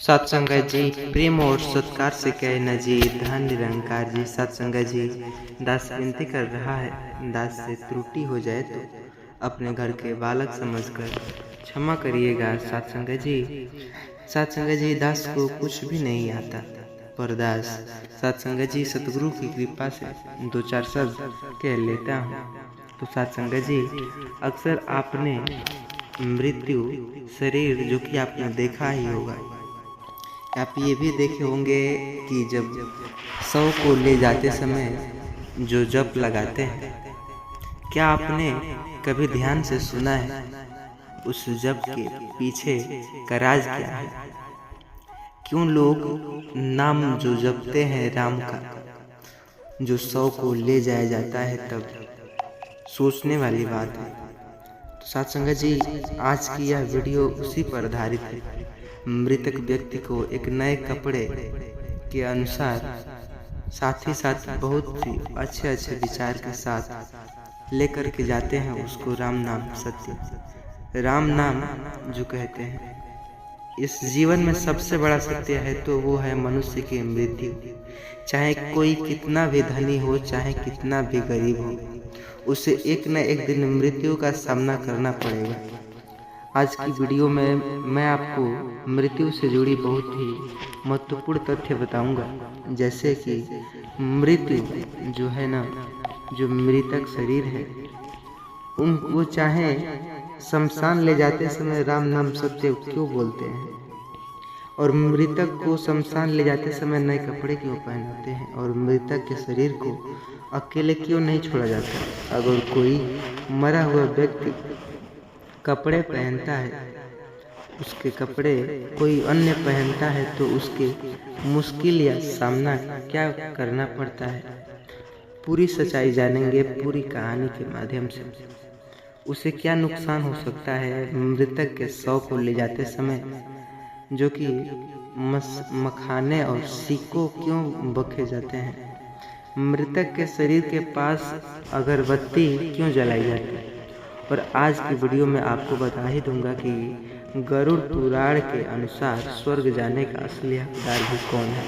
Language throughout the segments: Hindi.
सत्संगत जी प्रेम और सत्कार से कहे न जी धन निरंकार जी। सत्संगत जी दास विनती कर रहा है, दास से त्रुटि हो जाए तो अपने घर के बालक समझकर क्षमा करिएगा। सत्संगत जी दास को कुछ भी नहीं आता, पर दास सत्संगत जी सतगुरु की कृपा से दो चार शब्द कह लेता हूँ। तो सत्संगत जी अक्सर आपने मृत्यु शरीर जो कि आपने देखा ही होगा, आप ये भी देखे होंगे कि जब शव को ले जाते समय जो जप लगाते हैं, क्या आपने कभी ध्यान से सुना है उस जप के पीछे का राज क्या है? क्यों लोग नाम जो जपते हैं राम का, जो शव को ले जाया जाता है तब सोचने वाली बात है। तो सत्संगत जी आज की यह वीडियो उसी पर आधारित है। मृतक व्यक्ति को एक नए कपड़े के अनुसार साथ ही साथ बहुत ही अच्छे अच्छे विचार के साथ लेकर के जाते हैं उसको राम नाम सत्य, राम नाम जो कहते हैं। इस जीवन में सबसे बड़ा सत्य है तो वो है मनुष्य की मृत्यु। चाहे कोई कितना भी धनी हो, चाहे कितना भी गरीब हो, उसे एक न एक दिन मृत्यु का सामना करना पड़ेगा। आज की वीडियो में मैं आपको मृत्यु से जुड़ी बहुत ही महत्वपूर्ण तथ्य बताऊंगा, जैसे कि मृत्यु जो है ना, जो मृतक शरीर है वो चाहे शमशान ले जाते समय राम नाम सत्य क्यों बोलते हैं, और मृतक को शमशान ले जाते समय नए कपड़े क्यों पहनाते हैं, और मृतक के शरीर को अकेले क्यों नहीं छोड़ा जाता। अगर कोई मरा हुआ व्यक्ति कपड़े पहनता है, उसके कपड़े कोई अन्य पहनता है तो उसके मुश्किल या सामना क्या करना पड़ता है, पूरी सच्चाई जानेंगे पूरी कहानी के माध्यम से। उसे क्या नुकसान हो सकता है मृतक के शव को ले जाते समय, जो कि मखाने और सिक्कों क्यों बखे जाते हैं, मृतक के शरीर के पास अगरबत्ती क्यों जलाई जाती है। और आज की वीडियो में आपको बता ही दूंगा कि गरुड़ पुराण के अनुसार स्वर्ग जाने का असली हकदार भी कौन है।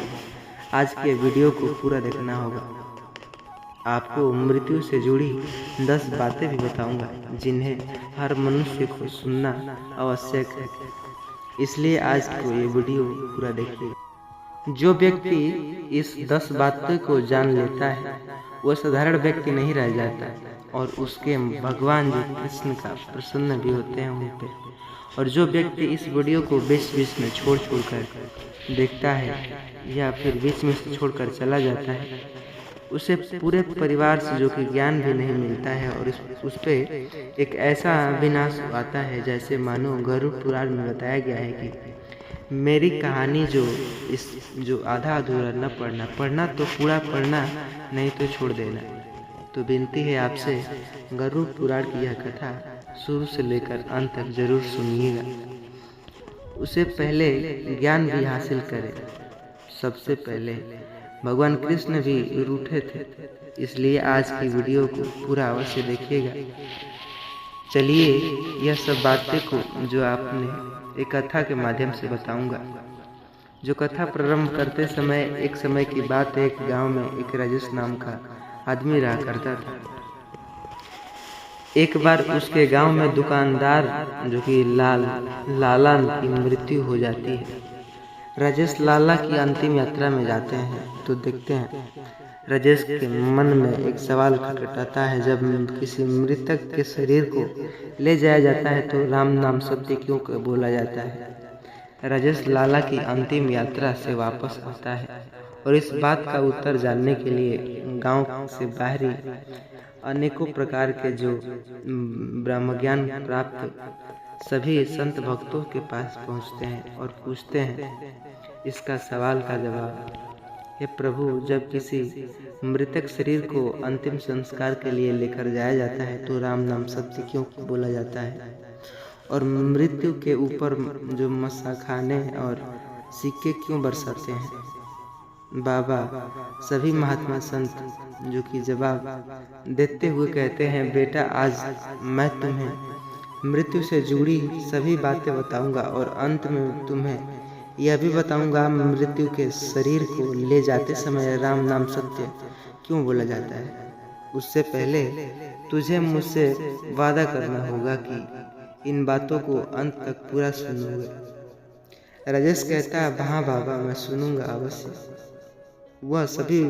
आज के वीडियो को पूरा देखना होगा। आपको मृत्यु से जुड़ी 10 बातें भी बताऊंगा जिन्हें हर मनुष्य को सुनना आवश्यक है, इसलिए आज को ये वीडियो पूरा देखिए। जो व्यक्ति इस 10 बातों को जान लेता है वह साधारण व्यक्ति नहीं रह जाता, और उसके भगवान जो कृष्ण का प्रसन्न भी होते हैं उन पे। और जो व्यक्ति इस वीडियो को बीच में छोड़ कर देखता है या फिर बीच में से छोड़कर चला जाता है, उसे पूरे परिवार से जो कि ज्ञान भी नहीं मिलता है, और उस पे एक ऐसा विनाश आता है जैसे मानो गरुड़ पुराण में बताया गया है कि मेरी कहानी जो आधा अधूरा न पढ़ना तो पूरा पढ़ना, नहीं तो छोड़ देना। तो विनती है आपसे, गरुड़ पुराण की यह कथा शुरू से लेकर अंत तक जरूर सुनिएगा। उसे पहले ज्ञान भी हासिल करें। सबसे पहले भगवान कृष्ण भी रूठे थे, इसलिए आज की वीडियो को पूरा अवश्य देखिएगा। चलिए यह सब बातें को जो आपने एक कथा के माध्यम से बताऊंगा। जो कथा प्रारंभ करते समय, एक समय की बात है, एक गांव में एक राजेश नाम का आदमी रहा करता था। एक बार उसके गांव में दुकानदार जो कि लाला की मृत्यु हो जाती है। राजेश लाला की अंतिम यात्रा में जाते हैं तो देखते हैं राजेश के मन में एक सवाल खटखटाता है, जब किसी मृतक के शरीर को ले जाया जाता है तो राम नाम सत्य क्यों बोला जाता है। राजेश लाला की अंतिम यात्रा से वापस आता है, और इस बात का उत्तर जानने के लिए गांव से बाहरी अनेकों प्रकार के जो ब्रह्मज्ञान प्राप्त सभी संत भक्तों के पास पहुंचते हैं और पूछते हैं इसका सवाल का जवाब। हे प्रभु, जब किसी मृतक शरीर को अंतिम संस्कार के लिए लेकर जाया जाता है तो राम नाम सत्य क्यों बोला जाता है, और मृत्यु के ऊपर जो मसाखाने और सिक्के क्यों बरसाते हैं। बाबा सभी महात्मा संत जो कि जवाब देते हुए कहते हैं, बेटा आज मैं तुम्हें मृत्यु से जुड़ी सभी बातें बताऊंगा और अंत में तुम्हें यह भी बताऊंगा मृत्यु के शरीर को ले जाते समय राम नाम सत्य क्यों बोला जाता है। उससे पहले तुझे मुझसे वादा करना होगा कि इन बातों को अंत तक पूरा सुनूंगा। राजेश कहता है हाँ बाबा, मैं सुनूंगा अवश्य। वह सभी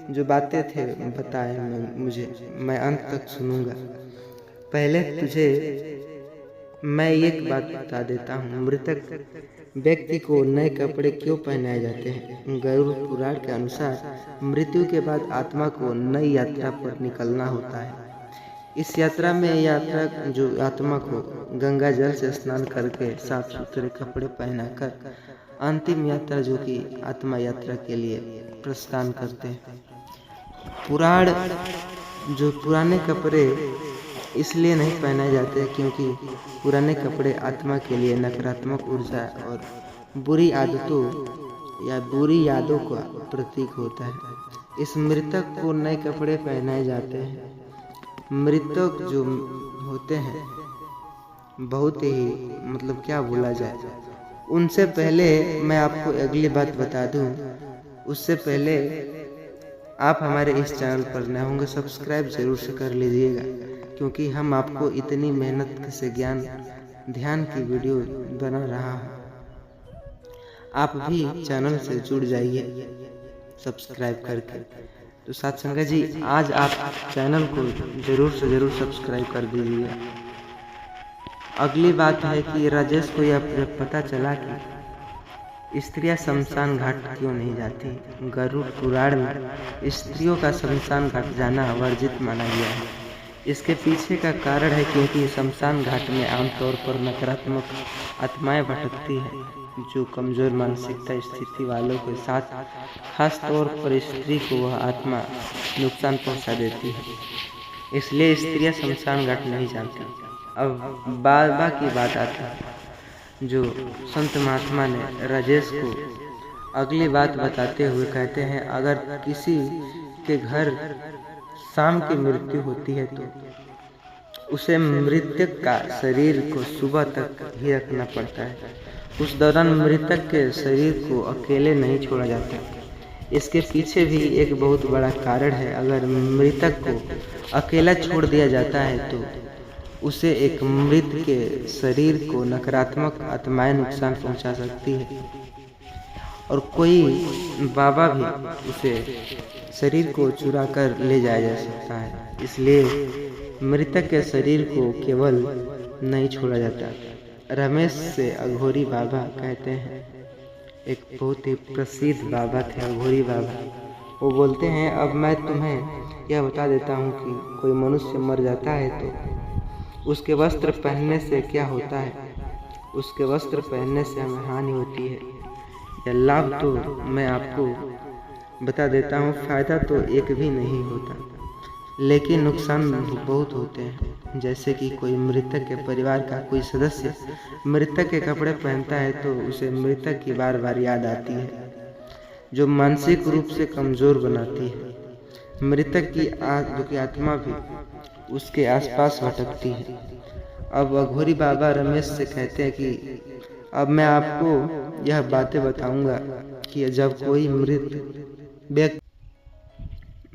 जो बातें थे बताए मुझे, मैं अंत तक सुनूंगा। पहले तुझे मैं एक बात बता देता हूँ, मृतक व्यक्ति को नए कपड़े क्यों पहनाए जाते हैं। गरुड़ पुराण के अनुसार मृत्यु के बाद आत्मा को नई यात्रा पर निकलना होता है। इस यात्रा में जो आत्मा को गंगा जल से स्नान करके साफ सुथरे कपड़े पहनाकर अंतिम यात्रा जो कि आत्मा यात्रा के लिए प्रस्थान करते हैं। पुराने कपड़े इसलिए नहीं पहनाए जाते क्योंकि पुराने कपड़े आत्मा के लिए नकारात्मक ऊर्जा और बुरी आदतों या बुरी यादों का प्रतीक होता है। इस मृतक को नए कपड़े पहनाए जाते हैं। मृतक जो होते हैं बहुत ही क्या बोला जाए। उनसे पहले मैं आपको अगली बात बता दूं, उससे पहले आप हमारे इस चैनल पर नए होंगे सब्सक्राइब जरूर से कर लीजिएगा, क्योंकि हम आपको इतनी मेहनत से ध्यान की वीडियो बना रहा हूँ। आप भी चैनल से जुड़ जाइए सब्सक्राइब करके। तो साथ संगत जी, आज आप चैनल को जरूर से जरूर सब्सक्राइब कर दीजिए। अगली बात है कि राजेश को यह पता चला कि स्त्रियां शमशान घाट क्यों नहीं जाती। गरुड़ पुराण में स्त्रियों का शमशान घाट जाना वर्जित माना गया है। इसके पीछे का कारण है क्योंकि शमशान घाट में आमतौर पर नकारात्मक आत्माएं भटकती हैं, जो कमजोर मानसिकता स्थिति वालों के साथ खास तौर पर स्त्री को वह आत्मा नुकसान पहुंचा देती है। इसलिए स्त्रियां शमशान घाट नहीं जाती। अब बाबा की बात आता है, जो संत महात्मा ने राजेश को अगली बात बताते हुए कहते हैं, अगर किसी के घर शाम की मृत्यु होती है तो उसे मृतक का शरीर को सुबह तक ही रखना पड़ता है। उस दौरान मृतक के शरीर को अकेले नहीं छोड़ा जाता। इसके पीछे भी एक बहुत बड़ा कारण है। अगर मृतक को अकेला छोड़ दिया जाता है तो उसे एक मृत के शरीर को नकारात्मक आत्माएं नुकसान पहुंचा सकती है और कोई बाबा भी उसे शरीर को चुरा कर ले जाया जा सकता है। इसलिए मृतक के शरीर को केवल नहीं छोड़ा जाता। रमेश से अघोरी बाबा कहते हैं, एक बहुत ही प्रसिद्ध बाबा थे अघोरी बाबा। वो बोलते हैं, अब मैं तुम्हें यह बता देता हूँ कि कोई मनुष्य मर जाता है तो उसके वस्त्र पहनने से क्या होता है। उसके वस्त्र पहनने से हमें हानि होती है या लाभ, तो मैं आपको बता देता हूँ। फायदा तो एक भी नहीं होता, लेकिन नुकसान बहुत होते हैं। जैसे कि कोई मृतक के परिवार का कोई सदस्य मृतक के कपड़े पहनता है तो उसे मृतक की बार बार याद आती है, जो मानसिक रूप से कमजोर बनाती है। मृतक की आत्मा भी उसके आसपास भटकती है। अब अघोरी बाबा रमेश से कहते हैं कि अब मैं आपको यह बातें बताऊंगा कि जब कोई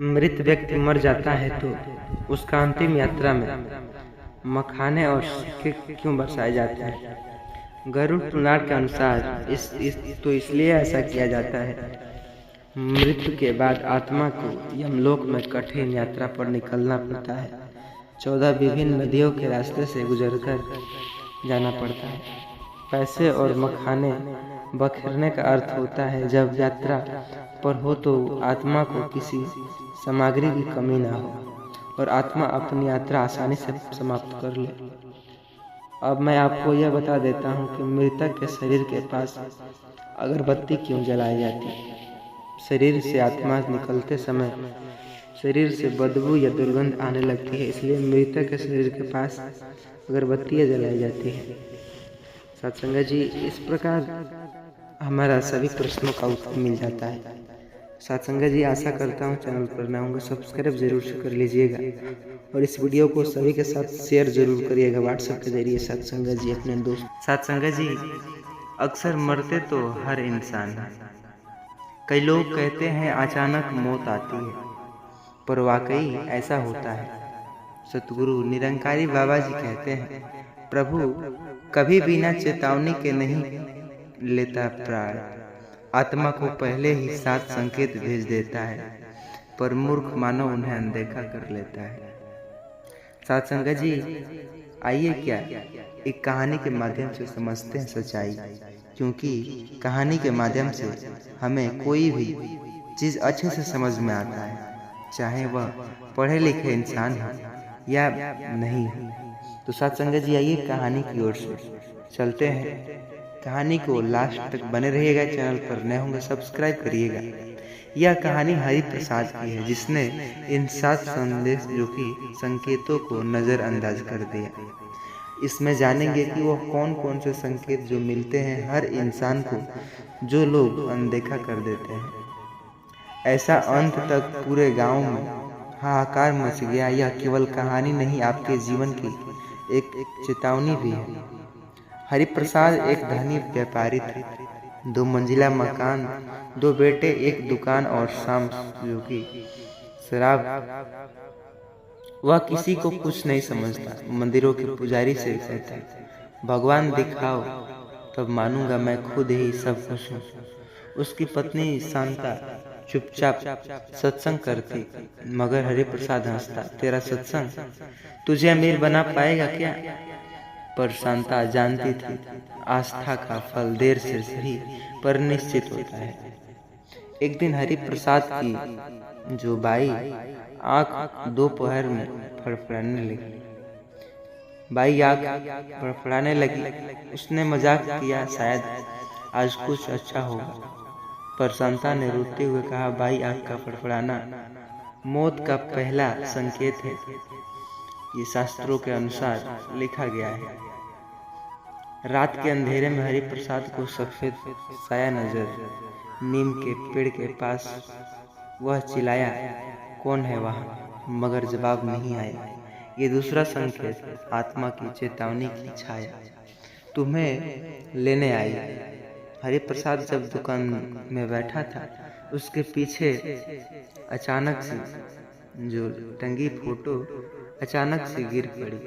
मृत व्यक्ति मर जाता है तो उसका अंतिम यात्रा में मखाने और सिक्के क्यों बरसाए जाते हैं। गरुड़ पुराण के अनुसार इसलिए ऐसा किया जाता है। मृत्यु के बाद आत्मा को यमलोक में कठिन यात्रा पर निकलना पड़ता है। 14 विभिन्न नदियों के रास्ते से गुजरकर जाना पड़ता है। पैसे और मखाने बखेरने का अर्थ होता है जब यात्रा पर हो तो आत्मा को किसी सामग्री की कमी ना हो और आत्मा अपनी यात्रा आसानी से समाप्त कर ले। अब मैं आपको यह बता देता हूँ कि मृतक के शरीर के पास अगरबत्ती क्यों जलाई जाती है। शरीर से आत्मा निकलते समय शरीर से बदबू या दुर्गंध आने लगती है, इसलिए मृतक के शरीर के पास अगरबत्तियाँ जलाई जाती है। सत्संग जी, इस प्रकार हमारा सभी प्रश्नों का उत्तर मिल जाता है। सत्संग जी, आशा करता हूँ चैनल पर नए होंगे सब्सक्राइब जरूर से कर लीजिएगा और इस वीडियो को सभी के साथ शेयर जरूर करिएगा व्हाट्सएप के जरिए। सत्संग जी अपने दोस्त। सत्संग जी, अक्सर मरते तो हर इंसान है। कई लोग कहते हैं अचानक मौत आती है, पर वाकई ऐसा होता है। सतगुरु निरंकारी बाबा जी कहते हैं, प्रभु कभी बिना चेतावनी के नहीं लेता प्राण। आत्मा को पहले ही 7 संकेत भेज देता है, पर मूर्ख मानव उन्हें अनदेखा कर लेता है। साथ संगत जी, आइए क्या एक कहानी के माध्यम से समझते हैं सच्चाई, क्योंकि कहानी के माध्यम से हमें कोई भी चीज़ अच्छे से समझ में आता है, चाहे वह पढ़े लिखे इंसान हो या नहीं हो। तो साथ संगत जी, आइए कहानी की ओर से चलते हैं। कहानी को लास्ट तक बने रहिएगा। चैनल पर नए होंगे सब्सक्राइब करिएगा। यह कहानी हरि प्रसाद की है, जिसने इन 7 संदेश जो कि संकेतों को नज़रअंदाज कर दिया। इसमें जानेंगे कि वह कौन कौन से संकेत जो मिलते हैं हर इंसान को, जो लोग अनदेखा कर देते हैं। ऐसा अंत तक पूरे गांव में हाहाकार मच गया। यह केवल कहानी नहीं, आपके जीवन की एक चेतावनी भी है। हरिप्रसाद एक धनी व्यापारी थे। 2 मंजिला मकान, 2 बेटे, एक दुकान और शाम जो कि शराब। वह किसी को कुछ नहीं समझता। मंदिरों के पुजारी से कहता, भगवान दिखाओ तब मानूंगा, मैं खुद ही सब कुछ हूँ। उसकी पत्नी शांता चुपचाप सत्संग करती, मगर हरिप्रसाद हंसता, तेरा सत्संग तुझे अमीर बना पाएगा क्या? पर शांता जानती थी, आस्था का फल देर से सही पर निश्चित होता है। एक दिन हरिप्रसाद की जो बाई आँख दोपहर में फड़फड़ाने लगी। उसने मजाक किया, शायद आज कुछ अच्छा होगा। पर शांता ने रोते हुए कहा, भाई आँख का फड़फड़ाना मौत का पहला संकेत है। ये शास्त्रों के अनुसार लिखा गया है। रात के अंधेरे में हरिप्रसाद को सफेद साया नजर। नीम के पेड़ के पास वह चिल्लाया, कौन है वहाँ? मगर जवाब नहीं आया। ये दूसरा संकेत, आत्मा की चेतावनी की छाया, तुम्हें लेने आई। हरिप्रसाद जब दुकान में बैठा था, उसके पीछे अचानक से जो टंगी फोटो अचानक से गिर पड़ी।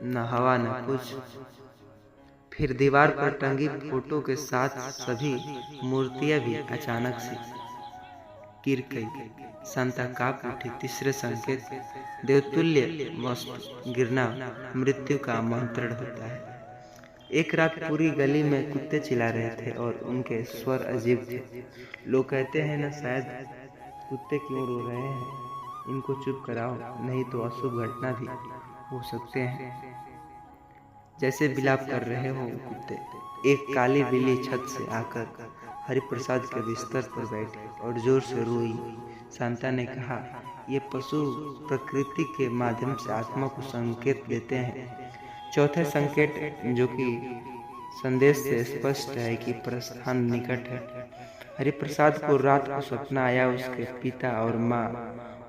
न हवा न कुछ। फिर दीवार पर टंगी फोटो के साथ सभी मूर्तियां भी अचानक से गिर गई। शांता कांप उठी। तीसरे संकेत, देवतुल्य वस्तु गिरना मृत्यु का आमंत्रण होता है। एक रात पूरी गली में कुत्ते चिल्ला रहे थे और उनके स्वर अजीब थे। लोग कहते हैं न, शायद कुत्ते क्यों रो रहे हैं, इनको चुप कराओ, नहीं तो अशुभ घटना भी हो सकते हैं। जैसे बिलाप कर रहे हो कुत्ते। एक काली बिल्ली छत से आकर हरिप्रसाद के बिस्तर पर बैठी और जोर से रोई। शांता ने कहा, ये पशु प्रकृति के माध्यम से आत्मा को संकेत देते हैं। चौथे संकेत, जो कि संदेश से स्पष्ट है कि प्रस्थान निकट है। हरिप्रसाद को रात को सपना आया, उसके पिता और माँ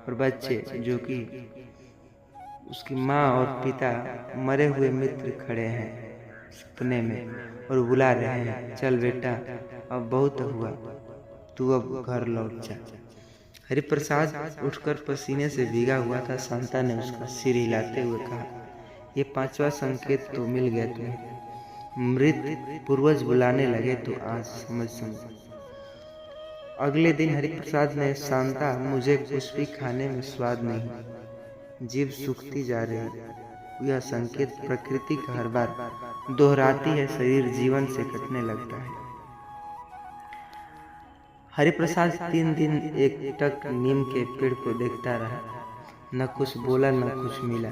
और बच्चे, जो कि उसकी माँ और पिता मरे हुए मित्र खड़े हैं सपने में और बुला रहे हैं, चल बेटा अब बहुत हुआ, तू अब घर लौट जा। हरिप्रसाद उठकर पसीने से भीगा हुआ था। शांता ने उसका सिर हिलाते हुए कहा, ये 5वां संकेत तो मिल गया तुम्हें। मृत पूर्वज बुलाने लगे तो आज समझ। अगले दिन हरिप्रसाद ने, शांता मुझे कुछ भी खाने में स्वाद नहीं, जीभ सूखती जा रही। यह संकेत प्रकृति का हर बार दोहराती है, शरीर जीवन से कटने लगता है। हरिप्रसाद 3 दिन एकटक नीम के पेड़ को देखता रहा। न कुछ बोला न कुछ मिला,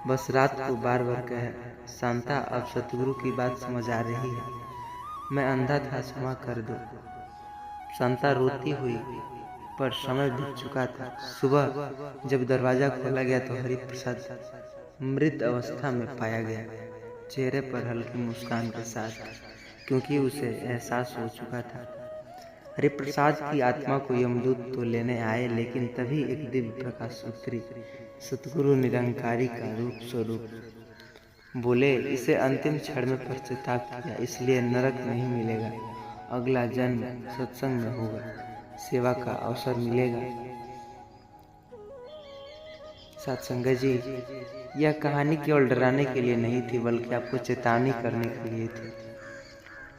बस रात को बार बार कहा, शांता अब सतगुरु की बात समझ आ रही है, मैं अंधा था, क्षमा कर दो। शांता रोती हुई, पर समय बीत चुका था। सुबह जब दरवाजा खोला गया तो हरिप्रसाद मृत अवस्था में पाया गया, चेहरे पर हल्की मुस्कान के साथ, क्योंकि उसे एहसास हो चुका था। हरिप्रसाद की आत्मा को यमदूत तो लेने आए, लेकिन तभी एक दिव्य प्रकाश उतरी, सतगुरु निरंकारी का रूप स्वरूप। बोले, इसे अंतिम क्षण में पश्चाताप किया, इसलिए नरक नहीं मिलेगा। अगला जन्म सत्संग में होगा, सेवा का अवसर मिलेगा। सत्संग जी, यह कहानी केवल डराने के लिए नहीं थी, बल्कि आपको चेतावनी करने के लिए थी।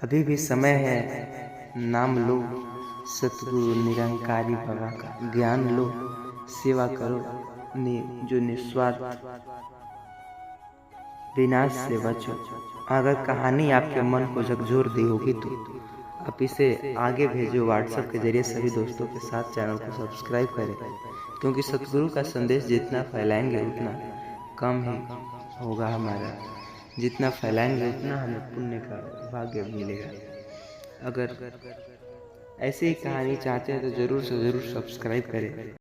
अभी भी समय है, नाम लो सतगुरु निरंकारी बाबा का, ज्ञान लो, सेवा करो, जो निस्वार्थ, विनाश से बचो। अगर कहानी आपके मन को झकझोर दी होगी तो आप इसे आगे भेजो व्हाट्सएप के जरिए सभी दोस्तों के साथ। चैनल को सब्सक्राइब करें, क्योंकि सतगुरु का संदेश जितना फैलाएंगे उतना कम ही होगा हमारा। जितना फैलाएंगे उतना हमें पुण्य का भाग्य मिलेगा। अगर ऐसी ही कहानी चाहते हैं तो ज़रूर से ज़रूर सब्सक्राइब करें।